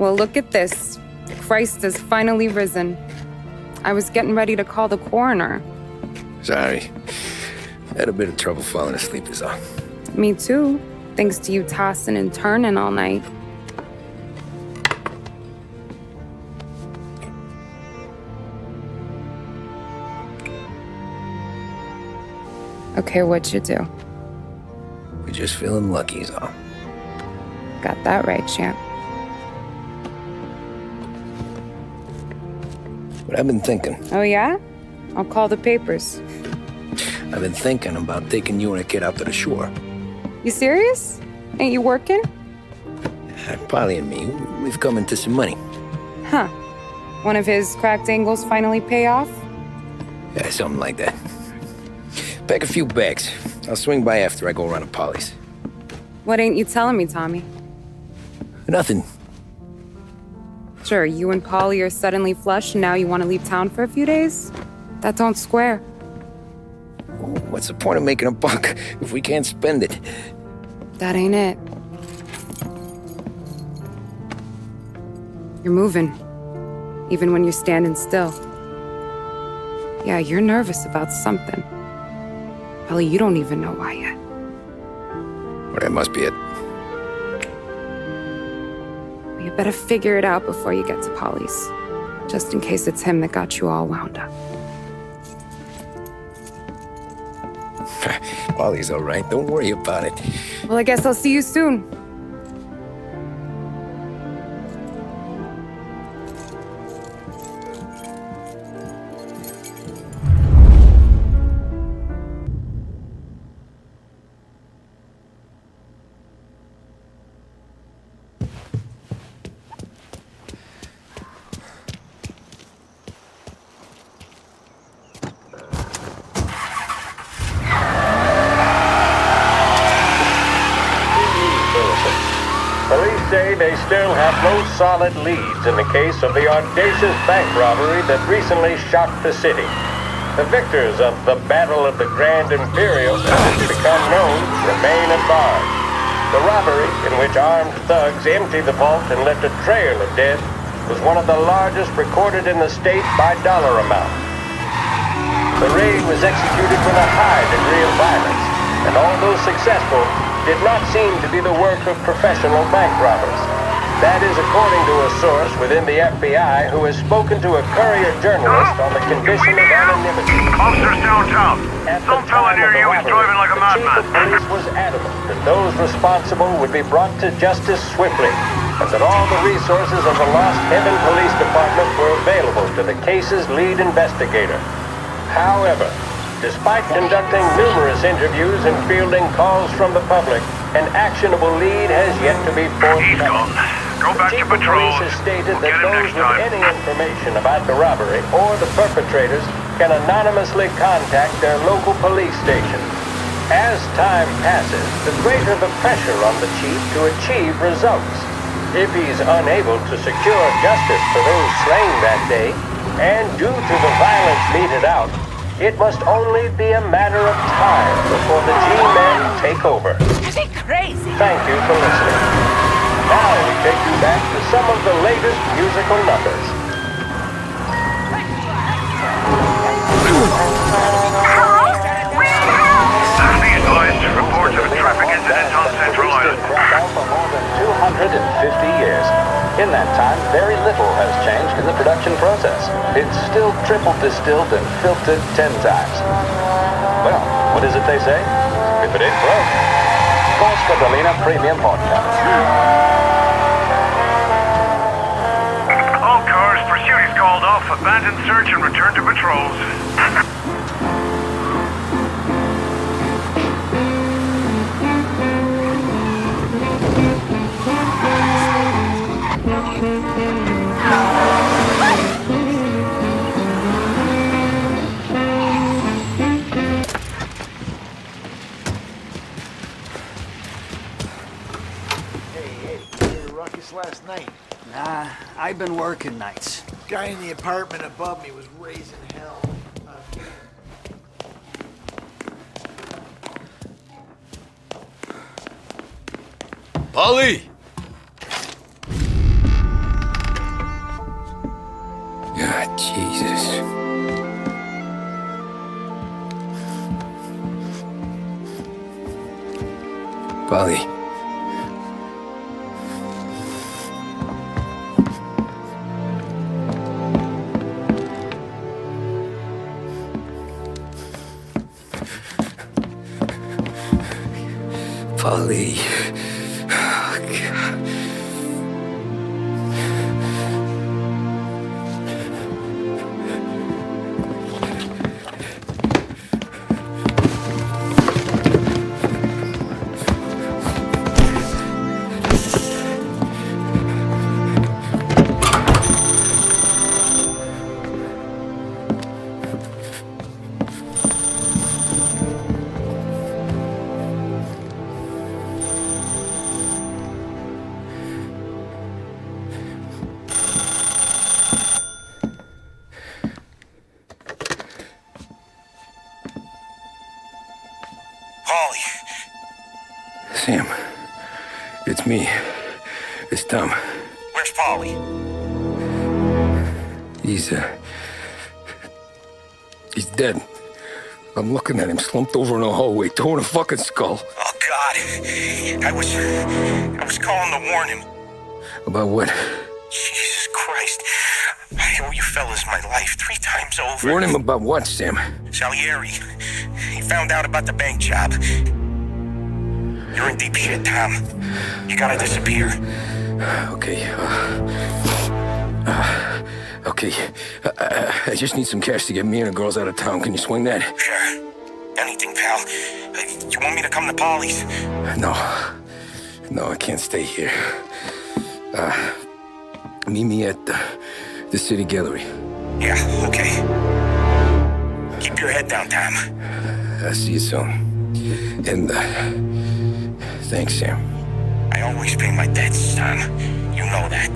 Well, look at this. Christ has finally risen. I was getting ready to call the coroner. Sorry. Had a bit of trouble falling asleep is all. Me too, thanks to you tossing and turning all night. Okay, what'd you do? We're just feeling lucky is all. Got that right, champ. But I've been thinking. Oh, yeah? I'll call the papers. I've been thinking about taking you and a kid out to the shore. You serious? Ain't you working? Polly and me, we've come into some money. Huh. One of his cracked angles finally pay off? Yeah, something like that. Pack a few bags. I'll swing by after I go around to Polly's. What ain't you telling me, Tommy? Nothing. Sure, you and Polly are suddenly flush and now you want to leave town for a few days? That don't square. What's the point of making a buck if we can't spend it? That ain't it. You're moving, even when you're standing still. Yeah, you're nervous about something. Probably you don't even know why yet. Well, that must be it. You better figure it out before you get to Polly's, just in case it's him that got you all wound up. Polly's all right. Don't worry about it. Well, I guess I'll see you soon. Police say they still have no solid leads in the case of the audacious bank robbery that recently shocked the city. The victors of the Battle of the Grand Imperial, as it's become known, remain at large. The robbery, in which armed thugs emptied the vault and left a trail of dead, was one of the largest recorded in the state by dollar amount. The raid was executed with a high degree of violence, and although successful, did not seem to be the work of professional bank robbers. That is according to a source within the FBI who has spoken to a Courier journalist on the condition of anonymity. Officers downtown. Some fella near you is driving like a madman. The police was adamant that those responsible would be brought to justice swiftly, and that all the resources of the Lost Heaven Police Department were available to the case's lead investigator. However, despite conducting numerous interviews and fielding calls from the public, an actionable lead has yet to be forthcoming. He's gone. Go back to patrol. Police has stated We'll that get him those next with time. any information about the robbery or the perpetrators can anonymously contact their local police station. As time passes, the greater the pressure on the chief to achieve results. If he's unable to secure justice for those slain that day, and due to the violence meted out, it must only be a matter of time before the G-men take over. Is he crazy? Thank you for listening. Now we take you back to some of the latest musical numbers. Be advised, reports of a traffic incident on Central Island. Crackout for more than 250 years. In that time, very little has changed in the production process. It's still triple distilled and filtered 10 times. Well, what is it they say? If it ain't broke, Force Catalina Premium Podcast. All cars, pursuit is called off. Abandon search and return to patrols. Last night. Nah, I've been working nights. Guy in the apartment above me was raising hell. Polly! Jesus. Polly. Polly. Oh, God. Paulie, Sam, it's me. It's Tom. where's Paulie? He's dead. I'm looking at him slumped over in a hallway, torn a fucking skull. Oh, God. I was calling to warn him. About what? Jesus Christ. I owe you fellas my life 3 times over. Warn him about what, Sam? Salieri. He found out about the bank job. You're in deep shit, Tom. You gotta disappear. Okay. Okay. I just need some cash to get me and the girls out of town. Can you swing that? Sure. Anything, pal. You want me to come to Paulie's? No. No, I can't stay here. Meet me at the city gallery. Yeah, okay. Keep your head down, Tom. I'll see you soon. And, thanks, Sam. I always pay my debts, Tom. You know that.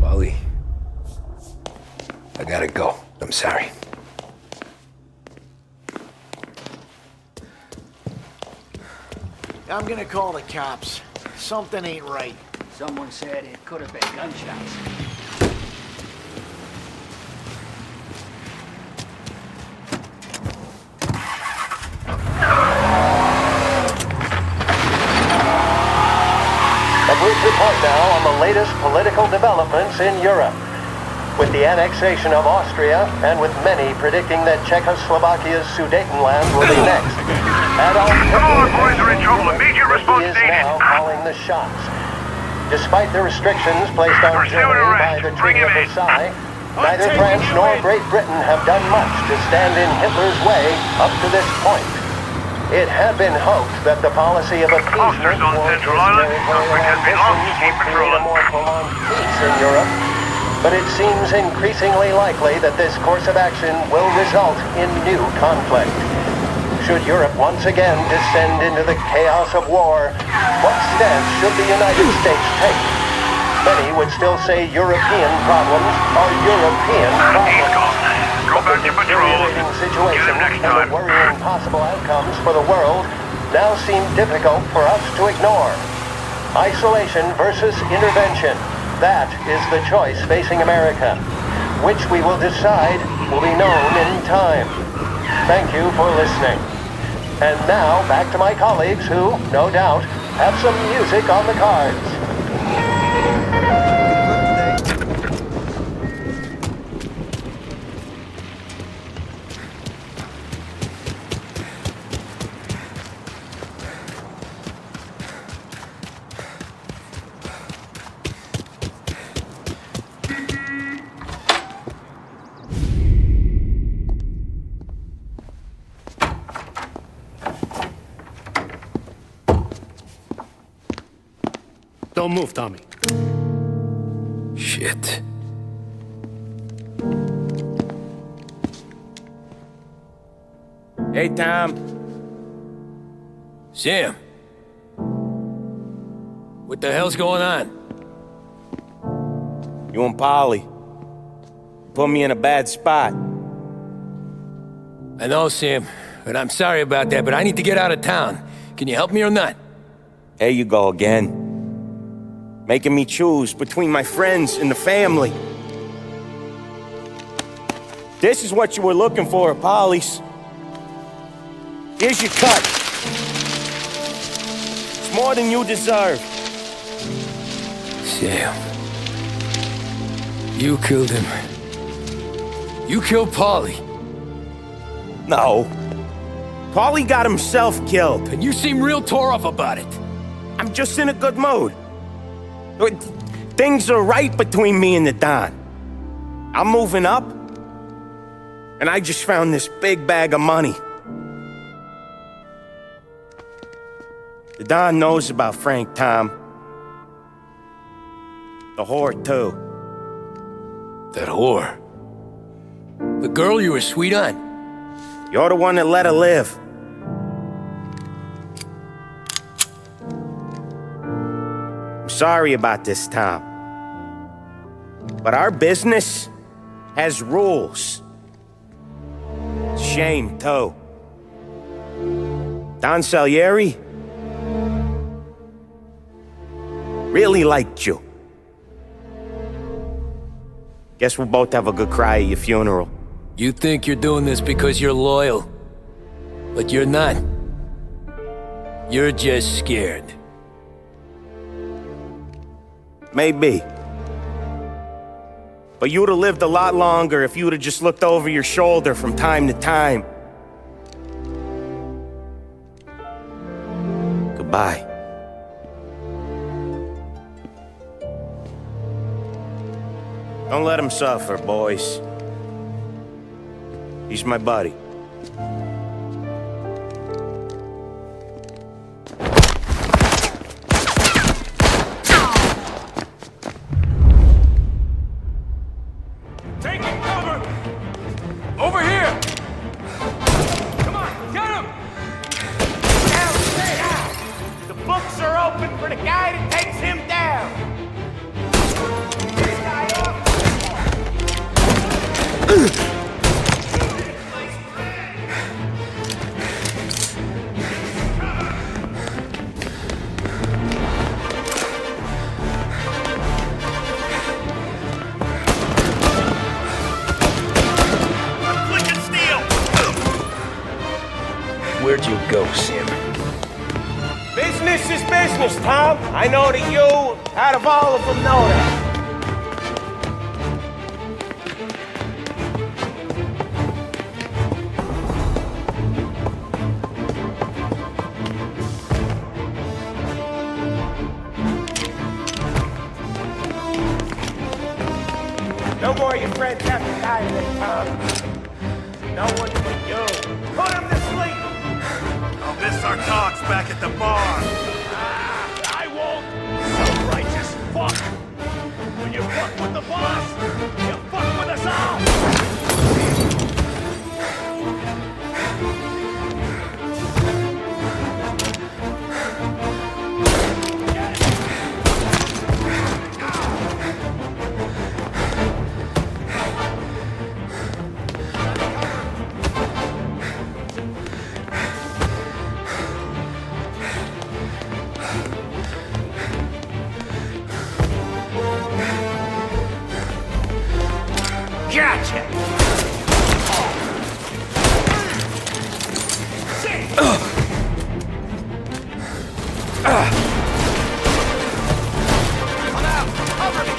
Wally, I gotta go. I'm sorry. I'm gonna call the cops. Something ain't right. Someone said it could have been gunshots. A brief report now on the latest political developments in Europe. With the annexation of Austria, and with many predicting that Czechoslovakia's Sudetenland will be next, Adolf All our boys are in Hitler trouble. Immediate response is needed. now calling the shots. Despite the restrictions placed on Pursuit Germany by arrest. the Bring Treaty of him in. Versailles, neither France nor Great Britain have done much to stand in Hitler's way up to this point. It had been hoped that the policy of appeasement Officers on towards Central his Island. territorial Suspect has been lost. ambitions Keep would create a patrolling. more prolonged peace in Europe, but it seems increasingly likely that this course of action will result in new conflict. Should Europe once again descend into the chaos of war, what stance should the United States take? Many would still say European problems are European He's problems. gone. Go back to patrol. Deteriorating situation Get him next and the time. worrying possible outcomes for the world now seem difficult for us to ignore. Isolation versus intervention. That is the choice facing America. Which we will decide will be known in time. Thank you for listening. And now back to my colleagues who, no doubt, have some music on the cards. Don't move, Tommy. Shit. Hey, Tom. Sam. What the hell's going on? You and Polly. put me in a bad spot. I know, Sam, but I'm sorry about that, but I need to get out of town. Can you help me or not? There you go again. Making me choose between my friends and the family. This is what you were looking for, Polly's. Here's your cut. It's more than you deserve. Sam. You killed him. You killed Paulie. No. Paulie got himself killed. And you seem real tore up about it. I'm just in a good mood. Things are right between me and the Don. I'm moving up, and I just found this big bag of money. The Don knows about Frank Tom. The whore, too. That whore? The girl you were sweet on? You're the one that let her live. I'm sorry about this, Tom. But our business has rules. Shame, too. Don Salieri really liked you. Guess we'll both have a good cry at your funeral. You think you're doing this because you're loyal, but you're not. You're just scared. Maybe. But you'd have lived a lot longer if you'd have just looked over your shoulder from time to time. Goodbye. Don't let him suffer, boys. He's my buddy. Taking cover! Over here! Come on, get him! Down, stay out! The books are open for the guy that takes him down! This guy up! Where'd you go, Sam? Business is business, Tom. I know that you, out of all of them, know that. No more of your friends have to die today, Tom. No one but you. Put him to sleep! I'll miss our talks back at the bar. I won't. Self-righteous fuck. When you fuck with the boss, you fuck with us all. Gotcha! Come out! Cover me!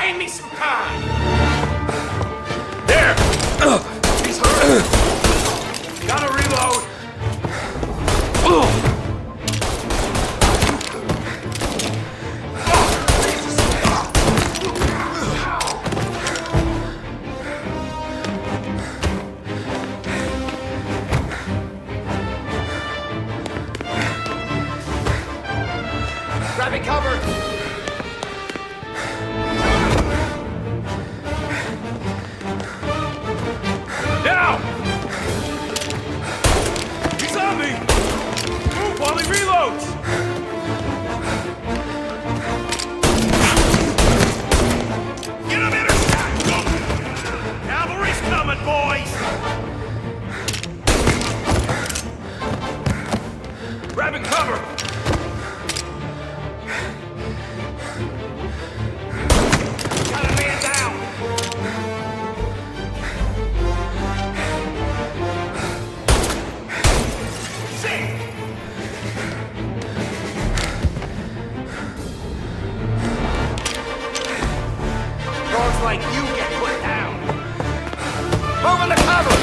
Buying me some time! There! He's hurt! Gotta reload! Grabbing cover! Now! He's on me! Move while he reloads! Get him intercept! Cavalry's coming, boys! Grabbing cover! Got a man down! Dogs like you get put down. Moving the cover.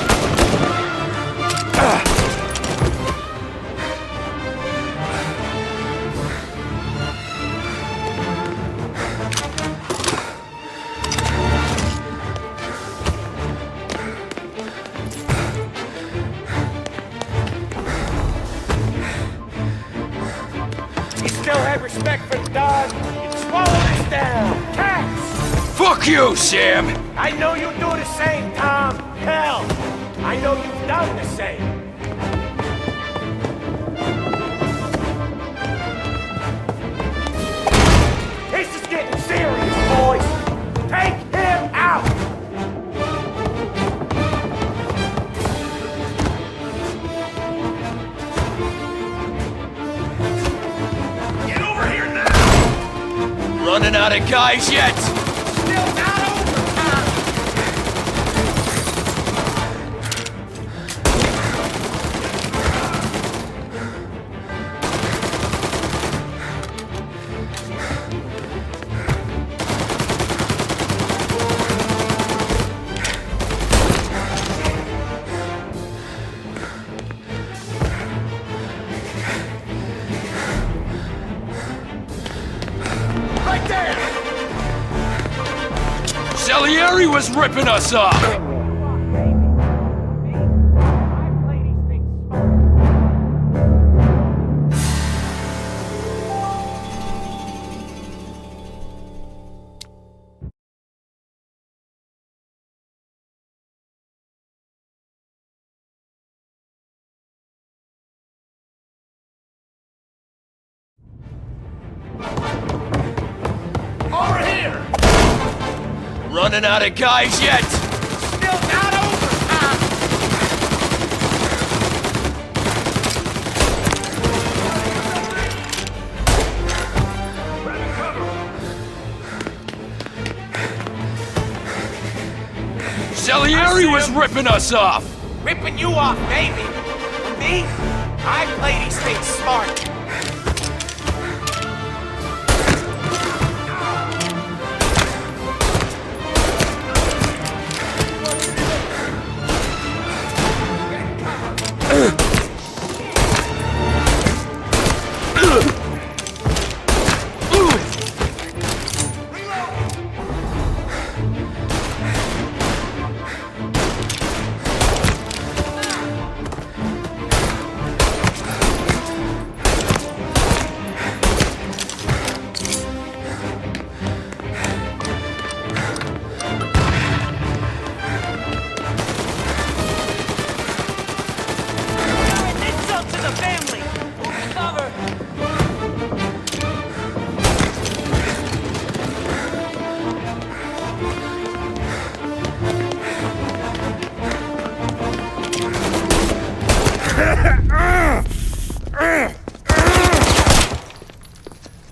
You still have respect for the dog? You'd swallow this down. Cats! Fuck you, Sam! I know you do the same, Tom. Hell, I know you've done the same. This is getting serious, boys. Take him out. Get over here now. Running out of guys yet? Still not over, Tom. Right there. Salieri was ripping us off! Over here. Running out of guys yet? Still not over, Tom. Grabbing cover. Salieri was ripping us off! Ripping you off, baby. Me? I play these things smart.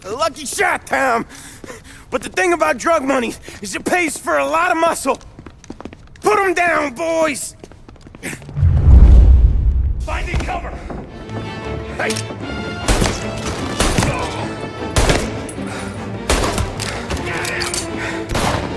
Lucky shot, Tom. But the thing about drug money is it pays for a lot of muscle. Put him down, boys! Finding cover. Hey, Get him.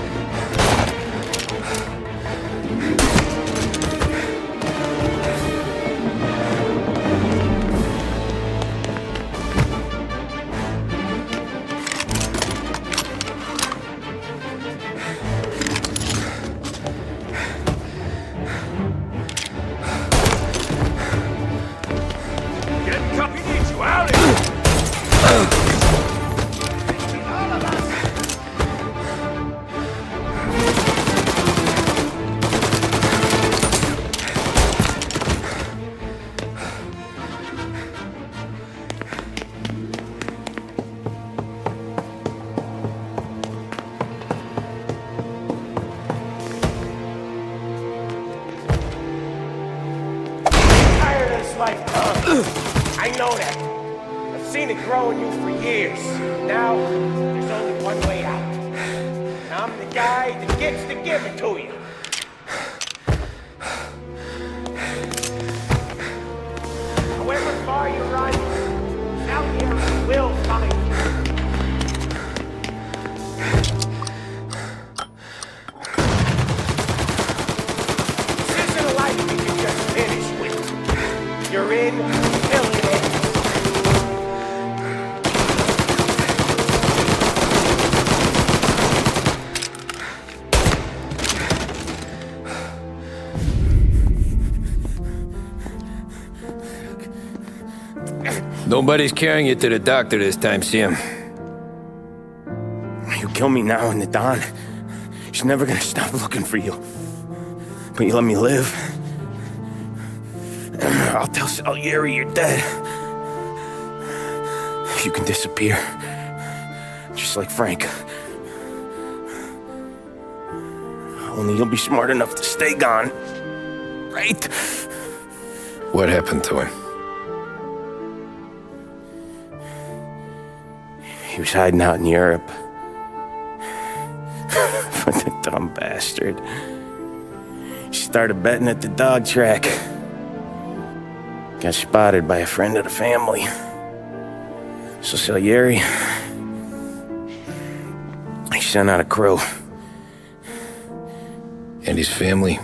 life, Tom. I know that. I've seen it grow in you for years. Now, there's only one way out. And I'm the guy that gets to give it to you. However far you run, Salieri will find you. This isn't a life you can just finish with. You're in till it ends. Nobody's carrying you to the doctor this time, Sam. You kill me now in the dawn. She's never gonna stop looking for you. But you let me live. I'll tell Salieri you're dead. You can disappear. Just like Frank. Only you'll be smart enough to stay gone. Right? What happened to him? He was hiding out in Europe. But the dumb bastard. He started betting at the dog track. Got spotted by a friend of the family. So Salieri, he sent out a crew. And his family?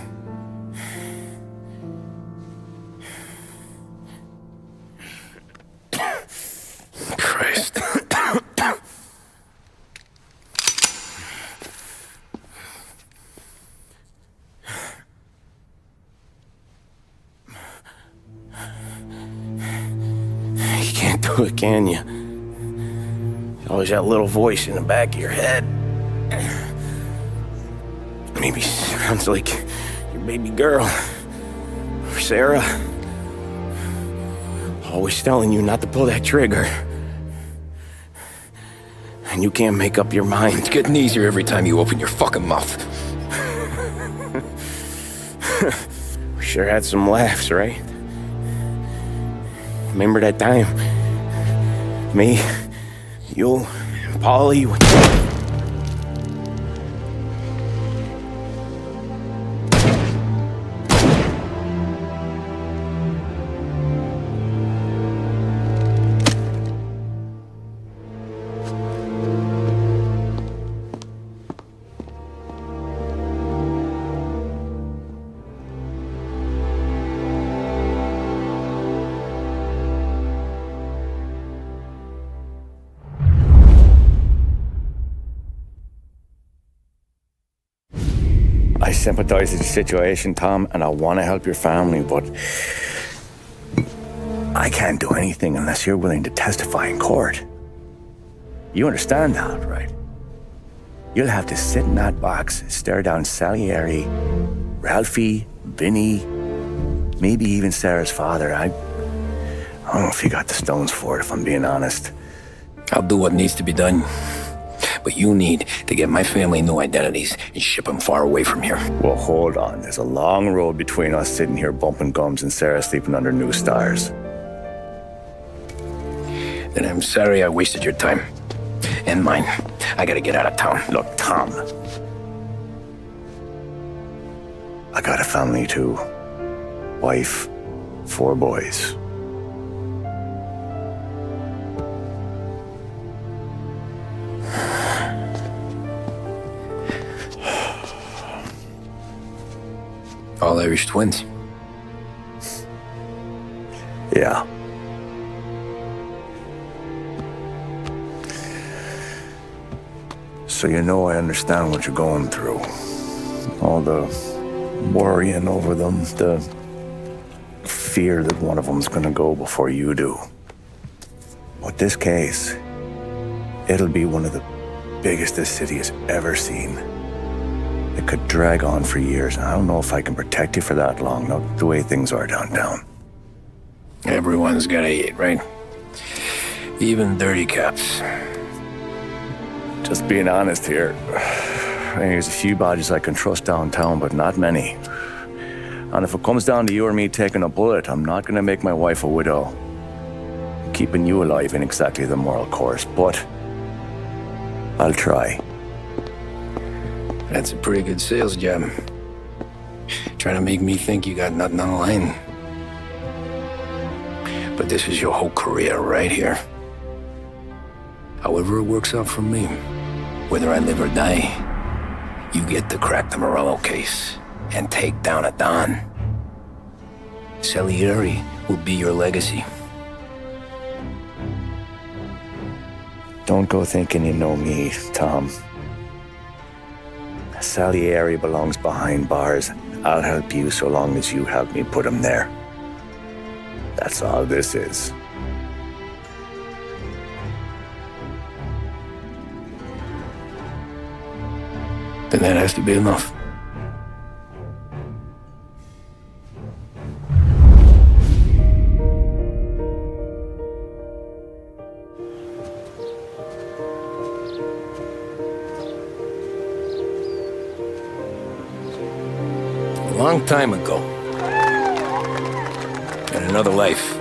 Christ. You can't do it, can you? Always that little voice in the back of your head. Maybe sounds like your baby girl. Or Sarah. Always telling you not to pull that trigger. And you can't make up your mind. It's getting easier every time you open your fucking mouth. We sure had some laughs, right? Remember that time? Me, you, and Paulie. I sympathize with the situation, Tom, and I want to help your family, but I can't do anything unless you're willing to testify in court. You understand that, right? You'll have to sit in that box, stare down Salieri, Ralphie, Vinny, maybe even Sarah's father. I don't know if you got the stones for it, if I'm being honest. I'll do what needs to be done. But you need to get my family new identities and ship them far away from here. Well, hold on. There's a long road between us sitting here bumping gums and Sarah sleeping under new stars. Then I'm sorry I wasted your time. And mine. I gotta get out of town. Look, Tom. I got a family too. Wife, 4 boys. All Irish twins. Yeah. So you know I understand what you're going through. All the worrying over them, the fear that one of them's gonna go before you do. But this case, it'll be one of the biggest this city has ever seen. It could drag on for years, and I don't know if I can protect you for that long, not the way things are downtown. Everyone's gotta eat, right? Even dirty cops. Just being honest here, there's a few bodies I can trust downtown, but not many. And if it comes down to you or me taking a bullet, I'm not gonna make my wife a widow. Keeping you alive ain't exactly the moral course, but I'll try. That's a pretty good sales job. Trying to make me think you got nothing on the line. But this is your whole career right here. However it works out for me, whether I live or die, you get to crack the Morello case and take down a Don. Salieri will be your legacy. Don't go thinking you know me, Tom. Salieri belongs behind bars. I'll help you so long as you help me put him there. That's all this is. Then that has to be enough. A long time ago, in another life,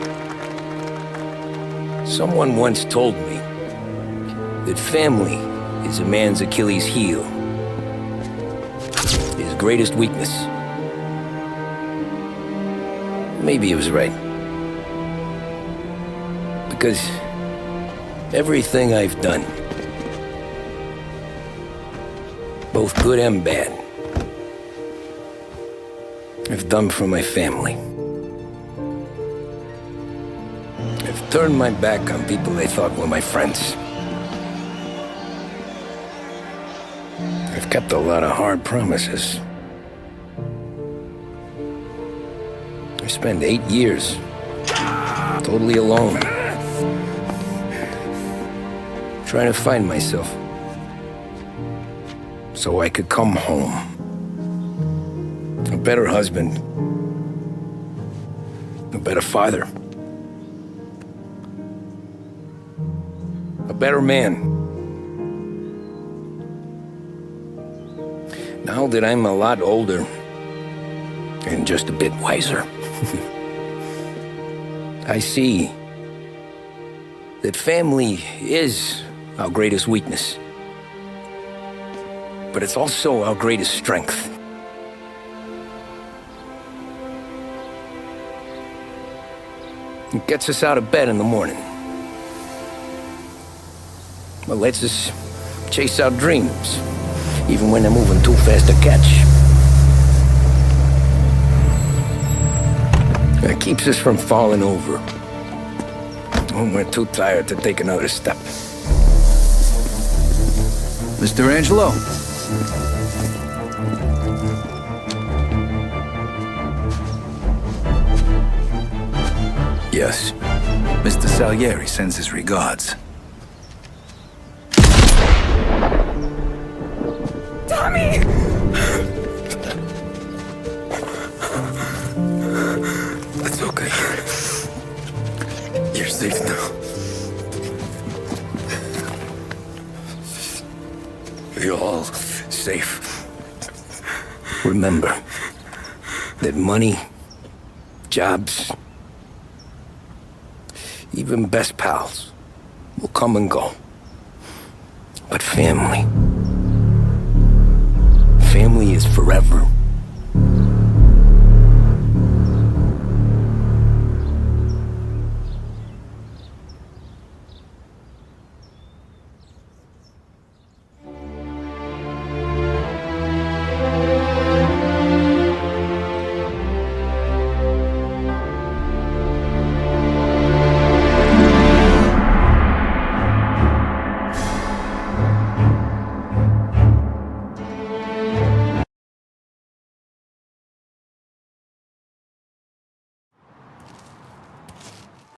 someone once told me that family is a man's Achilles heel, his greatest weakness. Maybe he was right. Because everything I've done, both good and bad, I've done for my family. I've turned my back on people they thought were my friends. I've kept a lot of hard promises. I spent 8 years totally alone, trying to find myself so I could come home. A better husband, a better father, a better man. Now that I'm a lot older and just a bit wiser, I see that family is our greatest weakness, but it's also our greatest strength. It gets us out of bed in the morning. It lets us chase our dreams, even when they're moving too fast to catch. It keeps us from falling over when we're too tired to take another step. Mr. Angelo. Yes. Mr. Salieri sends his regards. Tommy! It's okay. You're safe now. You're all safe. Remember that money, jobs, even best pals will come and go. But family is forever.